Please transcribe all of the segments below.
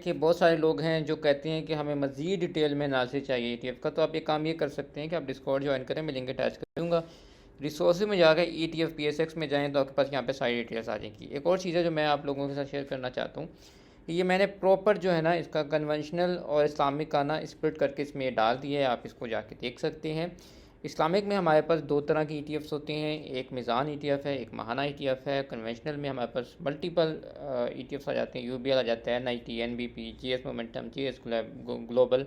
कि बहुत सारे लोग हैं जो कहते हैं कि हमें मज़ीद डिटेल में एनालिसिस चाहिए ईटीएफ का, तो आप एक काम ये कर सकते हैं कि आप डिस्कॉर्ड ज्वाइन करें, मैं लिंक अटैच कर दूँगा। रिसोर्सेज में जाकर ईटीएफ पीएसएक्स में जाएँ तो आपके पास यहाँ पे सारी डिटेल्स आ जाएंगी। एक और चीज़ है जो मैं आप लोगों के साथ शेयर करना चाहता हूँ, ये मैंने प्रॉपर जो है ना इसका कन्वेंशनल और इस्लामिक का ना स्प्लिट करके इसमें डाल दिया है, आप इसको जाके देख सकते हैं। इस्लामिक में हमारे पास दो तरह की ईटीएफ्स होते हैं, एक मीज़ान ईटीएफ है, एक महाना ईटीएफ है। कन्वेंशनल में हमारे पास मल्टीपल ईटीएफ्स आ जाते हैं, यूबीएल आ जाता है, NIT, NBP, GS momentum, GS global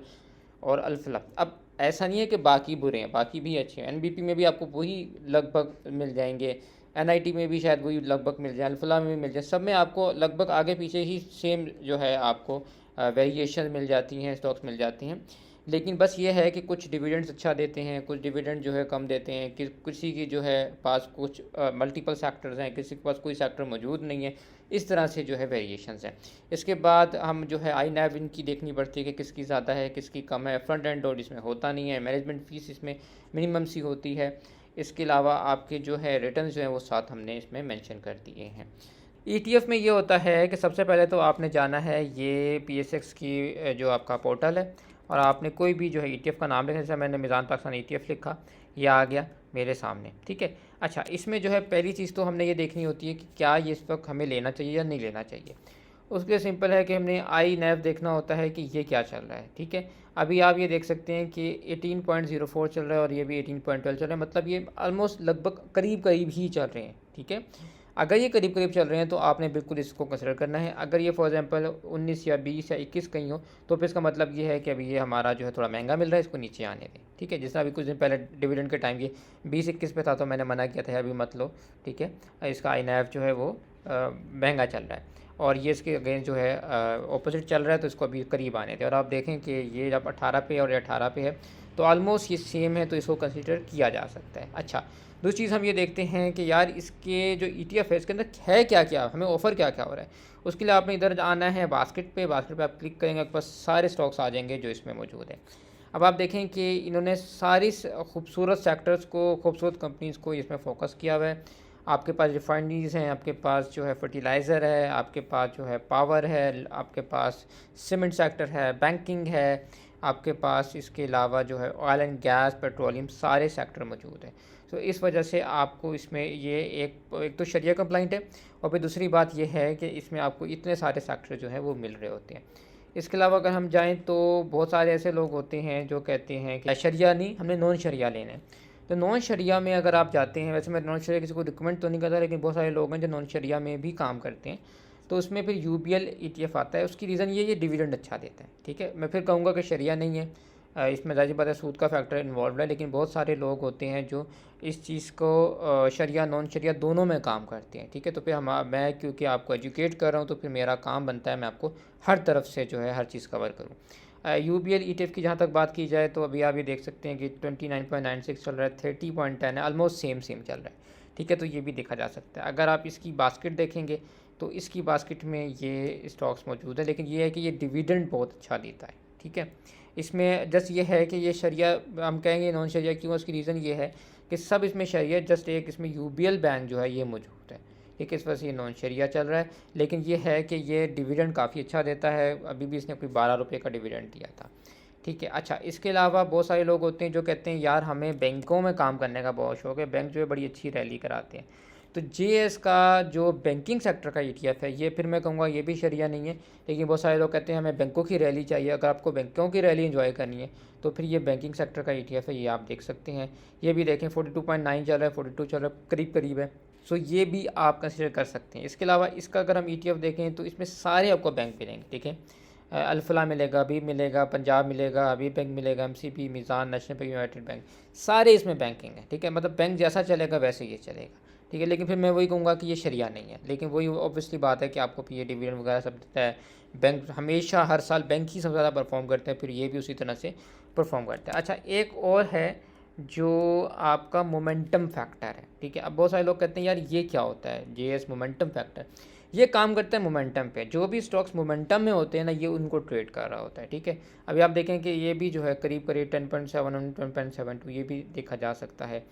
और अल्फला। अब ऐसा नहीं है कि बाकी बुरे हैं, बाकी भी अच्छे हैं। एनबीपी में भी आपको वही लगभग मिल जाएंगे, एनआईटी में भी शायद वही लगभग मिल जाए, अल्फला में भी मिल जाए, सब में आपको लगभग आगे पीछे ही सेम जो है आपको वेरिएशन मिल जाती हैं, स्टॉक्स मिल जाती हैं। लेकिन बस ये है कि कुछ डिविडेंड्स अच्छा देते हैं, कुछ डिविडेंड जो है कम देते हैं, कि किसी की जो है पास कुछ मल्टीपल सेक्टर्स हैं, किसी के पास कोई सेक्टर मौजूद नहीं है, इस तरह से जो है वेरिएशंस हैं। इसके बाद हम जो है आई नैव इनकी देखनी पड़ती है कि किसकी ज़्यादा है किसकी कम है। फ्रंट एंड लोड इसमें होता नहीं है, मैनेजमेंट फ़ीस इसमें मिनिमम सी होती है। इसके अलावा आपके जो है रिटर्न जो है वो साथ हमने इसमें मेंशन कर दिए हैं। ईटीएफ में ये होता है कि सबसे पहले तो आपने जाना है ये पीएसएक्स की जो आपका पोर्टल है, और आपने कोई भी जो है ईटीएफ का नाम लिखा, जैसे मैंने मीज़ान पाकिस्तान ईटीएफ लिखा, ये आ गया मेरे सामने, ठीक है। अच्छा, इसमें जो है पहली चीज़ तो हमने ये देखनी होती है कि क्या ये इस वक्त हमें लेना चाहिए या नहीं लेना चाहिए। उसके लिए सिंपल है कि हमने आई नैव देखना होता है कि ये क्या चल रहा है, ठीक है। अभी आप ये देख सकते हैं कि 18.04 चल रहा है और ये भी 18.12 चल रहा है, मतलब ये ऑलमोस्ट लगभग करीब करीब ही चल रहे हैं, ठीक है। अगर ये करीब करीब चल रहे हैं तो आपने बिल्कुल इसको कंसिडर करना है। अगर ये फॉर एग्जांपल 19 या 20 या 21 कहीं हो तो फिर इसका मतलब ये है कि अभी ये हमारा जो है थोड़ा महंगा मिल रहा है, इसको नीचे आने दें, ठीक है। जैसे अभी कुछ दिन पहले डिविडेंड के टाइम ये 20-21 पे था तो मैंने मना किया था अभी मत लो, ठीक है। इसका आई नैव जो है वो महंगा चल रहा है और ये इसके अगेंस्ट जो है ऑपोजिट चल रहा है, तो इसको अभी करीब आने दें। और आप देखें कि ये जब 18 पे और 18 पे है तो ऑलमोस्ट ये सेम है, तो इसको कंसीडर किया जा सकता है। अच्छा, दूसरी चीज़ हम ये देखते हैं कि यार इसके जो ईटीएफ है इसके अंदर है क्या क्या, हमें ऑफ़र क्या क्या हो रहा है। उसके लिए आपने इधर आना है बास्केट पे आप क्लिक करेंगे, आपके पास सारे स्टॉक्स आ जाएंगे जो इसमें मौजूद है। अब आप देखें कि इन्होंने सारी खूबसूरत सेक्टर्स को, खूबसूरत कंपनीज़ को इसमें फोकस किया हुआ है। आपके पास रिफाइनरीज़ हैं, आपके पास जो है फर्टिलाइज़र है, आपके पास जो है पावर है, आपके पास सीमेंट सेक्टर है, बैंकिंग है, आपके पास इसके अलावा जो है ऑयल एंड गैस, पेट्रोलियम, सारे सेक्टर मौजूद हैं। तो इस वजह से आपको इसमें ये एक तो शरिया कंप्लाइंट है, और फिर दूसरी बात ये है कि इसमें आपको इतने सारे सेक्टर जो हैं वो मिल रहे होते हैं। इसके अलावा अगर हम जाएँ तो बहुत सारे ऐसे लोग होते हैं जो कहते हैं कि शरिया नहीं, हमने नॉन शरिया लेना है। तो नॉन शरिया में अगर आप जाते हैं, वैसे मैं नॉन शरिया किसी को रिकमेंड तो नहीं करता, लेकिन बहुत सारे लोग हैं जो नॉन शरिया में भी काम करते हैं, तो उसमें फिर यूबीएल ईटीएफ आता है। उसकी रीज़न ये डिविडेंड अच्छा देता है, ठीक है। मैं फिर कहूँगा कि शरिया नहीं है, इसमें ज़ाहिर बात है सूद का फैक्टर इन्वॉल्व है, लेकिन बहुत सारे लोग होते हैं जो इस चीज़ को शरिया नॉन शरिया दोनों में काम करते हैं, ठीक है। तो फिर मैं क्योंकि आपको एजुकेट कर रहा हूँ तो फिर मेरा काम बनता है मैं आपको हर तरफ से जो है हर चीज़ कवर करूँ। यूबीएल ईटीएफ की जहाँ तक बात की जाए तो अभी आप ये देख सकते हैं कि 29.96 चल रहा है, 30.10 है, ऑलमोस्ट सेम चल रहा है, ठीक है। तो ये भी देखा जा सकता है। अगर आप इसकी बास्केट देखेंगे तो इसकी बास्केट में ये स्टॉक्स मौजूद है, लेकिन ये है कि ये डिविडेंड बहुत अच्छा देता है, ठीक है। इसमें जस्ट ये है कि ये शरिया हम कहेंगे नॉन शरिया क्यों, उसकी रीज़न ये है कि सब इसमें शरिया, जस्ट एक इसमें यूबीएल बैंक जो है ये मौजूद है, ठीक है। इस वजह से ये नॉन शरिया चल रहा है, लेकिन ये है कि ये डिविडेंड काफ़ी अच्छा देता है। अभी भी इसने कोई 12 रुपये का डिविडेंड दिया था, ठीक है। अच्छा, इसके अलावा बहुत सारे लोग होते हैं जो कहते हैं यार हमें बैंकों में काम करने का बहुत शौक है, बैंक जो है बड़ी अच्छी रैली कराते हैं। तो जेएस का जो बैंकिंग सेक्टर का ईटीएफ है ये फिर मैं कहूँगा ये भी शरिया नहीं है, लेकिन बहुत सारे लोग कहते हैं हमें बैंकों की रैली चाहिए। अगर आपको बैंकों की रैली एंजॉय करनी है तो फिर ये बैंकिंग सेक्टर का ईटीएफ है, ये आप देख सकते हैं। ये भी देखें 42.9 चल रहा है, 42 चल रहा है, करीब करीब है। सो ये भी आप कंसिडर कर सकते हैं। इसके अलावा इसका अगर हम ईटीएफ देखें तो इसमें सारे आपको बैंक मिलेंगे, ठीक है। अल्फला मिलेगा, अभी मिलेगा, पंजाब मिलेगा, अभी बैंक मिलेगा, MCB, Meezan, national bank, united bank, सारे इसमें बैंकिंग है, ठीक है। मतलब बैंक जैसा चलेगा वैसे ये चलेगा, ठीक है। लेकिन फिर मैं वही कहूँगा कि ये शरिया नहीं है, लेकिन वही ऑब्वियसली बात है कि आपको ये डिविडेंड वगैरह सब देता है। बैंक हमेशा हर साल बैंक ही सबसे ज़्यादा परफॉर्म करते हैं, फिर ये भी उसी तरह से परफॉर्म करता है। अच्छा, एक और है जो आपका मोमेंटम फैक्टर है, ठीक है। अब बहुत सारे लोग कहते हैं यार ये क्या होता है जेएस मोमेंटम फैक्टर। ये काम करता है मोमेंटम पे, जो भी स्टॉक्स मोमेंटम में होते हैं ना ये उनको ट्रेड कर रहा होता है, ठीक है। अभी आप देखें कि ये भी जो है करीब करीब 10.7 और 10.72 ये भी देखा जा सकता है।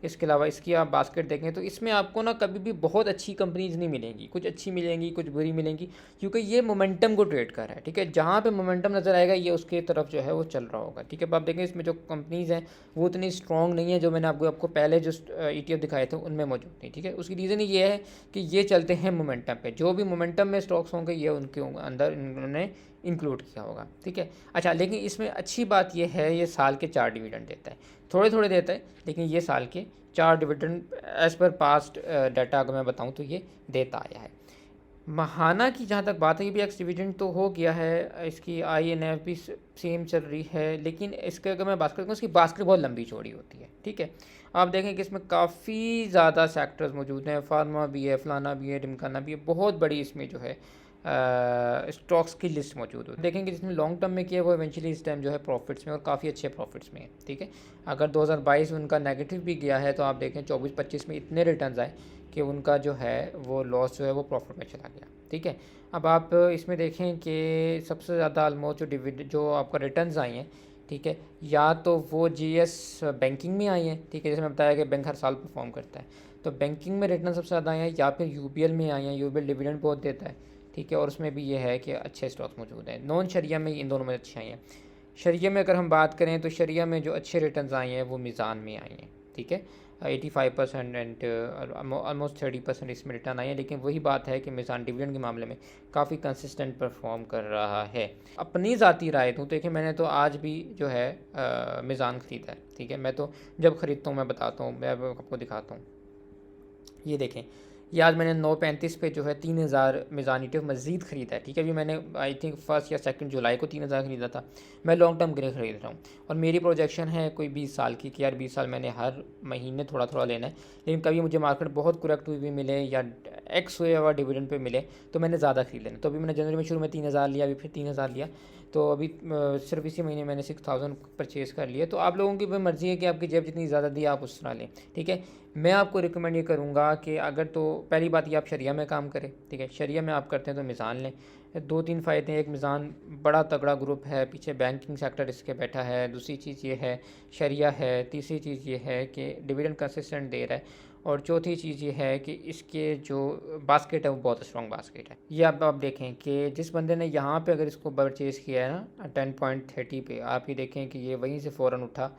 इसके अलावा इसकी आप बास्केट देखें तो इसमें आपको ना कभी भी बहुत अच्छी कंपनीज नहीं मिलेंगी, कुछ अच्छी मिलेंगी कुछ बुरी मिलेंगी, क्योंकि ये मोमेंटम को ट्रेड कर रहा है। ठीक है, जहाँ पे मोमेंटम नज़र आएगा ये उसके तरफ जो है वो चल रहा होगा। ठीक है, अब आप देखें इसमें जो कंपनीज़ हैं वो उतनी स्ट्रॉन्ग नहीं है जो मैंने आपको पहले जो ETF दिखाए थे उनमें मौजूद थी। ठीक है, उसकी रीज़न ये है कि ये चलते हैं मोमेंटम पे, जो भी मोमेंटम में स्टॉक्स होंगे ये उनके अंदर इन्होंने इंक्लूड किया होगा। ठीक है, अच्छा, लेकिन इसमें अच्छी बात ये है ये साल के 4 डिविडेंड देता है, थोड़े थोड़े देता है लेकिन ये साल के 4 dividend as per past data अगर मैं बताऊँ तो ये देता आया है। महाना की जहाँ तक बात है ये भी एक्स डिविडेंड तो हो गया है, इसकी INF भी सेम चल रही है, लेकिन इसके अगर मैं बात करूँ इसकी बास्केट बहुत लंबी चौड़ी होती है। ठीक है, आप देखें कि इसमें काफ़ी ज़्यादा सेक्टर्स मौजूद हैं, फार्मा भी है, फलाना भी है, ढिमकाना भी है, बहुत बड़ी इसमें जो है स्टॉक्स की लिस्ट मौजूद हो। देखेंगे जिसमें लॉन्ग टर्म में किया वो इवेंचुअली इस टाइम जो है प्रॉफिट्स में और काफ़ी अच्छे प्रॉफिट्स में है। ठीक है, अगर 2022 में उनका नेगेटिव भी गया है तो आप देखें 24-25 में इतने रिटर्न्स आए कि उनका जो है वो लॉस जो है वो प्रॉफिट में चला गया। ठीक है, अब आप इसमें देखें कि सबसे ज़्यादा ऑलमोस्ट जो आपका रिटर्न्स आई हैं, ठीक है, या तो वो GS बैंकिंग में आई हैं। ठीक है, जैसे मैं बताया कि बैंक हर साल परफॉर्म करता है, तो बैंकिंग में रिटर्न सबसे ज़्यादा आए हैं, या फिर UBL में आए हैं, UBL डिविडेंड बहुत देता है। ठीक है, और उसमें भी ये है कि अच्छे स्टॉक्स मौजूद हैं। नॉन शरिया में इन दोनों में अच्छे आए हैं। शरिया में अगर हम बात करें तो शरिया में जो अच्छे रिटर्न्स आए हैं वो मीज़ान में आए हैं। ठीक है, 85% एंड ऑलमोस्ट 30% इसमें रिटर्न आए हैं, लेकिन वही बात है कि मीज़ान डिविडेंड के मामले में काफ़ी कंसिस्टेंट परफॉर्म कर रहा है। अपनी ज़ाती राय दूँ तो देखिए मैंने तो आज भी जो है मीज़ान ख़रीदा है। ठीक है, मैं तो जब ख़रीदता हूँ मैं बताता हूँ, मैं आपको दिखाता हूँ। ये देखें, ये आज मैंने 9:35 पे जो है 3000 मीज़ान ETF मज़ीद ख़रीदा है। ठीक है, अभी मैंने आई थिंक 1 या 2 जुलाई को 3000 ख़रीदा था। मैं लॉन्ग टर्म के लिए ख़रीद रहा हूँ और मेरी प्रोजेक्शन है कोई 20 साल की कि यार 20 साल मैंने हर महीने थोड़ा थोड़ा लेना है, लेकिन कभी मुझे मार्केट बहुत करेक्ट हुई भी मिले या एक्स हुए हुआ डिविडेंड पे मिले तो मैंने ज़्यादा ख़रीद लेना। तो अभी मैंने जनवरी में शुरू में 3000 लिया, अभी फिर 3000 लिया, तो अभी सिर्फ इसी महीने मैंने 6000 परचेज़ कर लिया। तो आप लोगों की भी मर्ज़ी है कि आपकी जेब जितनी ज़्यादा दी आप उस तरह लें। ठीक है, मैं आपको रिकमेंड ये करूँगा कि अगर तो पहली बात ये आप शरिया में काम करें। ठीक है, शरिया में आप करते हैं तो मीज़ान लें। 2-3 फ़ायदे हैं, एक मीज़ान बड़ा तगड़ा ग्रुप है, पीछे बैंकिंग सेक्टर इसके बैठा है, दूसरी चीज़ ये है शरिया है, तीसरी चीज़ ये है कि डिविडेंड कंसिस्टेंट दे रहा है, और चौथी चीज़ ये है कि इसके जो बास्केट है वो बहुत स्ट्रॉन्ग बास्केट है। ये अब आप देखें कि जिस बंदे ने यहाँ पे अगर इसको परचेज़ किया है ना 10.30 पे, आप ये देखें कि ये वहीं से फ़ौरन उठा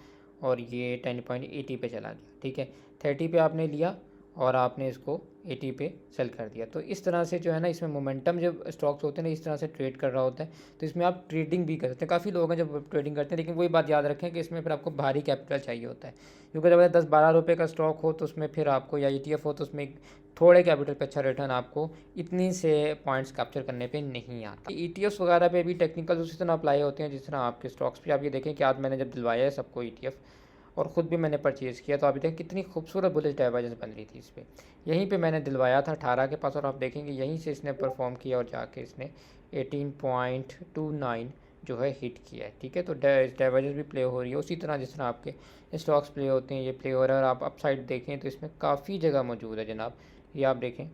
और ये 10.80 पे चला गया। ठीक है, 30 पे आपने लिया और आपने इसको 80 पे सेल कर दिया। तो इस तरह से जो है ना इसमें मोमेंटम जब स्टॉक्स होते हैं ना इस तरह से ट्रेड कर रहा होता है, तो इसमें आप ट्रेडिंग भी कर सकते हैं। काफ़ी लोग हैं जब ट्रेडिंग करते हैं, लेकिन वही बात याद रखें कि इसमें फिर आपको भारी कैपिटल चाहिए होता है, क्योंकि जब 10-12 रुपये का स्टॉक हो तो उसमें फिर आपको, या ETF हो तो उसमें थोड़े कैपिटल पे अच्छा रिटर्न आपको इतनी से पॉइंट्स कैप्चर करने पे नहीं आता। ETFs वगैरह पे भी टेक्निकल उसी तरह अप्लाई होते हैं जिस तरह आपके स्टॉक्स पे। आप ये देखें कि आज मैंने जब दिलवाया है सबको ETF और ख़ुद भी मैंने परचेज़ किया, तो आप देखें कितनी खूबसूरत बुलिश डाइवर्जेंस बन रही थी इस पर। यहीं पे मैंने दिलवाया था 18 के पास, और आप देखेंगे यहीं से इसने परफॉर्म किया और जाके इसने 18.29 जो है हिट किया है। ठीक है, तो डाइवर्जेंस भी प्ले हो रही है उसी तरह जिस तरह आपके स्टॉक्स प्ले होते हैं, ये प्ले हो रहा है। और आप अपसाइड देखें तो इसमें काफ़ी जगह मौजूद है जनाब। ये आप देखें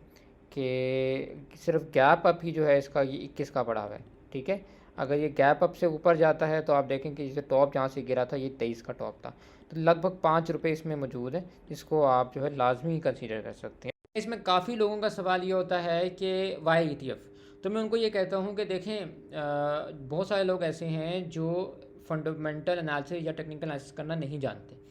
कि सिर्फ गैप अप ही जो है इसका ये 21 का पड़ा हुआ है। ठीक है, अगर ये गैप अप से ऊपर जाता है तो आप देखें कि जैसे टॉप जहाँ से गिरा था ये 23 का टॉप था, तो लगभग 5 रुपये इसमें मौजूद है, जिसको आप जो है लाजमी कंसीडर कर सकते हैं। इसमें काफ़ी लोगों का सवाल ये होता है कि वाई ETF, तो मैं उनको ये कहता हूँ कि देखें बहुत सारे लोग ऐसे हैं जो फंडामेंटल एनालिसिस या टेक्निकल एनालिसिस करना नहीं जानते।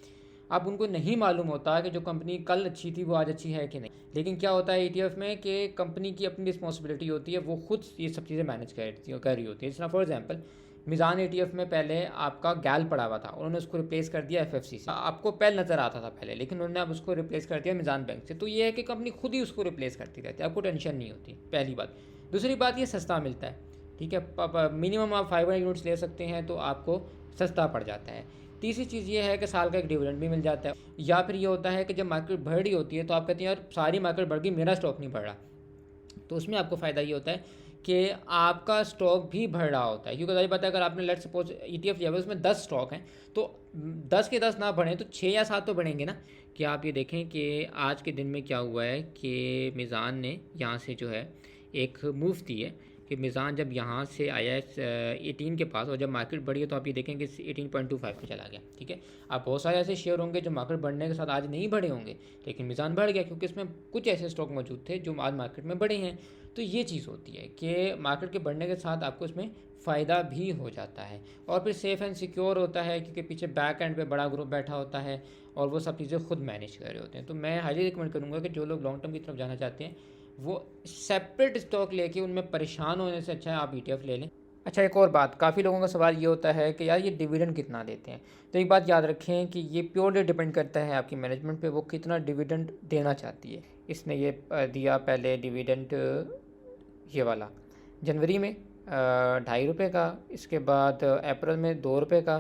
अब उनको नहीं मालूम होता कि जो कंपनी कल अच्छी थी वो आज अच्छी है कि नहीं। लेकिन क्या होता है ETF में कि कंपनी की अपनी रिस्पॉन्सिबिलिटी होती है, वो खुद ये सब चीज़ें मैनेज कर रही होती है। जिस तरह फॉर एग्जांपल मीज़ान ETF में पहले आपका गैल पड़ा हुआ था, उन्होंने उसको रिप्लेस कर दिया FFC से। आपको पेल नज़र आता था पहले, लेकिन उन्होंने अब उसको रिप्लेस कर दिया मीज़ान बैंक से। तो ये है कि कंपनी खुद ही उसको रिप्लेस करती रहती है, आपको टेंशन नहीं होती, पहली बात। दूसरी बात, ये सस्ता मिलता है। ठीक है, मिनिमम आप 500 यूनिट्स ले सकते हैं तो आपको सस्ता पड़ जाता है। तीसरी चीज़ ये है कि साल का एक डिविडेंड भी मिल जाता है। या फिर ये होता है कि जब मार्केट बढ़ रही होती है तो आप कहते हैं यार सारी मार्केट बढ़ गई, मेरा स्टॉक नहीं बढ़ रहा, तो उसमें आपको फ़ायदा ये होता है कि आपका स्टॉक भी बढ़ रहा होता है। क्योंकि सारी बात है, अगर आपने लेट सपोज ETF लिया हुआ है उसमें 10 स्टॉक हैं, तो 10 के 10 ना बढ़ें तो 6 या 7 तो बढ़ेंगे ना। कि आप ये देखें कि आज के दिन में क्या हुआ है कि मीज़ान ने यहाँ से जो है एक मूव दी है कि मीज़ान जब यहाँ से आया है 18 के पास और जब मार्केट बढ़ी है तो आप ये देखेंगे 18.25 पे चला गया। ठीक है, अब बहुत सारे ऐसे शेयर होंगे जो मार्केट बढ़ने के साथ आज नहीं बढ़े होंगे, लेकिन मीज़ान बढ़ गया क्योंकि इसमें कुछ ऐसे स्टॉक मौजूद थे जो आज मार्केट में बढ़े हैं। तो ये चीज़ होती है कि मार्केट के बढ़ने के साथ आपको इसमें फ़ायदा भी हो जाता है और फिर सेफ़ एंड सिक्योर होता है क्योंकि पीछे बैक एंड पे बड़ा ग्रुप बैठा होता है और वो सब चीज़ें खुद मैनेज कर रहे होते हैं। तो मैं हाईली रिकमेंड करूँगा कि जो लोग लॉन्ग टर्म की तरफ जाना चाहते हैं वो सेपरेट स्टॉक लेके उनमें परेशान होने से अच्छा है आप ETF ले लें। अच्छा, एक और बात, काफ़ी लोगों का सवाल ये होता है कि यार ये डिविडेंड कितना देते हैं। तो एक बात याद रखें कि ये प्योरली डिपेंड करता है आपकी मैनेजमेंट पे, वो कितना डिविडेंड देना चाहती है। इसने ये दिया पहले डिविडेंड ये वाला जनवरी में 2.5 रुपये का, इसके बाद अप्रैल में 2 रुपये का,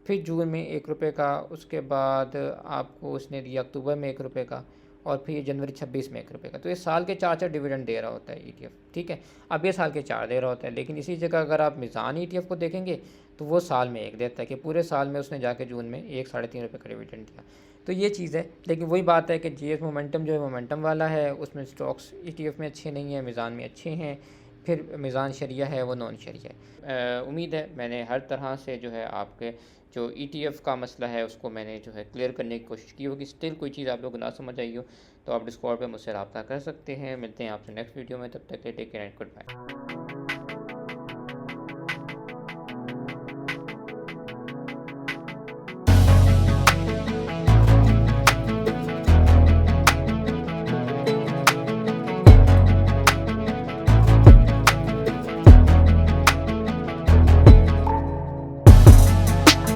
फिर जून में 1 रुपये का, उसके बाद आपको उसने दिया अक्टूबर में 1 रुपये का और फिर जनवरी 26 में 1 रुपये का। तो ये साल के 4 डिविडेंड दे रहा होता है ETF। ठीक है, अब ये साल के 4 दे रहा होता है, लेकिन इसी जगह अगर आप मीज़ान ETF को देखेंगे तो वो साल में 1 देता है कि पूरे साल में उसने जाके जून में 1-3.5 रुपये का डिविडेंड दिया। तो ये चीज़ है, लेकिन वही बात है कि GS मोमेंटम जो है मोमेंटम वाला है, उसमें स्टॉक्स ETF में अच्छे नहीं हैं, मीज़ान में अच्छे हैं। फिर मीज़ान शरिया है वो नॉन शरिया है। उम्मीद है मैंने हर तरह से जो है आपके जो ETF का मसला है उसको मैंने जो है क्लियर करने की कोशिश की होगी। स्टिल कोई चीज़ आप लोग ना समझ आई हो तो आप डिस्कॉर्ड पे मुझसे रब्ता कर सकते हैं। मिलते हैं आपसे नेक्स्ट वीडियो में, तब तक के take care and good bye.